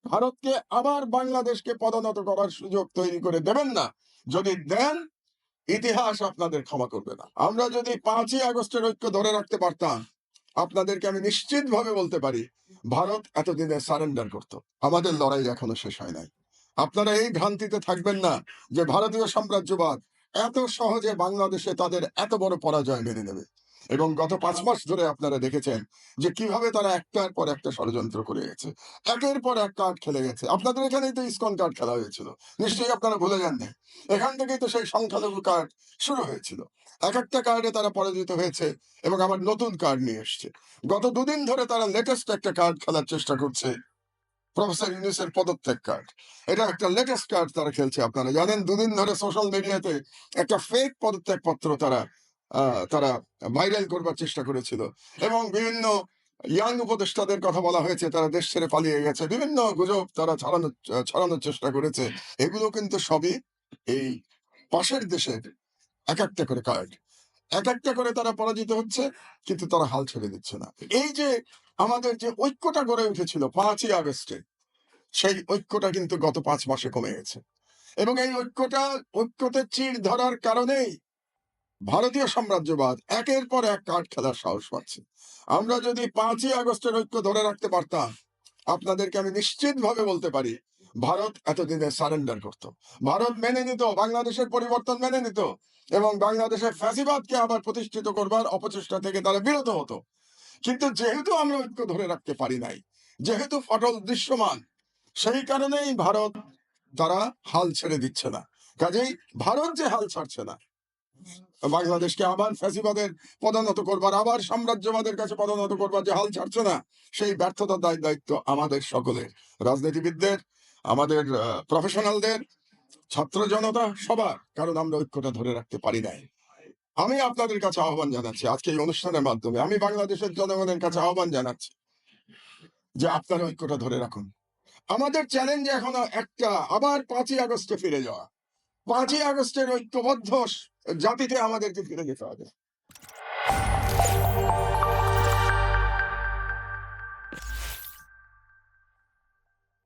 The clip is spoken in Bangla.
ভারতকে আবার বাংলাদেশকে পদোন্নত করার সুযোগ তৈরি করে দেবেন না। যদি দেন, ইতিহাস আপনাদের ক্ষমা করবে না। আমরা যদি 5ই আগস্টের ঐক্য ধরে রাখতে পারতাম, আপনাদেরকে আমি নিশ্চিতভাবে বলতে পারি, ভারত এতদিনে সারেন্ডার করত। আমাদের লড়াই এখনো শেষ হয় নাই। আপনারা এই ভ্রান্তিতে থাকবেন না যে ভারতীয় সাম্রাজ্যবাদ এত সহজে বাংলাদেশে তাদের এত বড় পরাজয় মেনে নেবে। এবং গত 5 মাস ধরে আপনারা দেখেছেন যে কিভাবে তারা একটার পর একটা ষড়যন্ত্র করে গেছে। একের পর এক কার্ড খেলে গেছে। আপনাদের এখানেই তো ইসকন কার্ড খেলা হয়েছিল। নিশ্চয়ই আপনারা ভুলে যাননি। এখান থেকেই তো সেই সংখ্যালঘু কার্ড শুরু হয়েছিল। একটা কার্ডে তারা পরাজিত হয়েছে এবং আবার নতুন কার্ড নিয়ে এসছে। গত 2 দিন ধরে তারা লেটেস্ট একটা কার্ড খেলার চেষ্টা করছে। প্রফেসর ইউনূসের পদত্যাগ কার্ড। এটা একটা লেটেস্ট কার্ড তারা খেলছে। আপনারা জানেন 2 দিন ধরে সোশ্যাল মিডিয়াতে একটা ফেক পদত্যাগ পত্র তারা ভাইরাল করবার চেষ্টা করেছিল এবং বিভিন্ন ইয়াং উপদেষ্টাদের কথা বলা হয়েছে তারা দেশ ছেড়ে পালিয়ে গেছে। বিভিন্ন গুজব তারা ছড়ানোর চেষ্টা করেছে। এগুলো কিন্তু সবই এই পাশের দেশের একটা করে কার্ড। একটা করে তারা পরাজিত হচ্ছে, কিন্তু তারা হাল ছেড়ে দিচ্ছে না। এই যে আমাদের যে ঐক্যটা গড়ে উঠেছিল 5ই আগস্টে, সেই ঐক্যটা কিন্তু গত 5 মাসে কমে গেছে। এবং এই ঐক্যতে চিড় ধরার কারণেই ভারতীয় সাম্রাজ্যবাদ একের পর এক কার্ড খেলার সাহস পাচ্ছে। আমরা যদি 5ই আগস্টের ঐক্য ধরে রাখতে পারতাম, আপনাদেরকে আমি নিশ্চিতভাবে বলতে পারি, ভারত এতদিনে সারেন্ডার করত। ভারত মেনে নিত, বাংলাদেশের পরিবর্তন মেনে নিত এবং বাংলাদেশের ফ্যাসিবাদকে আবার প্রতিষ্ঠিত করবার অপচেষ্টা থেকে তারা বিরত হতো। কিন্তু যেহেতু আমরা ঐক্য ধরে রাখতে পারি নাই, যেহেতু ফাটল দৃশ্যমান, সেই কারণেই ভারত তারা হাল ছেড়ে দিচ্ছে না। কাজেই ভারত যে হাল ছাড়ছে না, বাংলাদেশকে আবার ফ্যাসিবাদের পদোন্নত করবার, আবার সাম্রাজ্যবাদের কাছে পদোন্নত করবার যে হাল ছাড়ছে না, সেই ব্যর্থতার দায়িত্ব আমাদের সকলের, রাজনীতিবিদদের, আমাদের প্রফেশনালদের, ছাত্র জনতা, সবার। কারণ আমরা ঐক্যটা ধরে রাখতে পারি নাই। আমি আপনাদের কাছে আহ্বান জানাচ্ছি, আজকে এই অনুষ্ঠানের মাধ্যমে আমি বাংলাদেশের জনগণের কাছে আহ্বান জানাচ্ছি যে আপনারা ঐক্যটা ধরে রাখুন। আমাদের চ্যালেঞ্জ এখনো একটা, আবার 5ই আগস্টে ফিরে যাওয়া। 5ই আগস্টের ঐক্যবদ্ধ জাতিতে আমাদেরকে ফিরে যেতে হবে।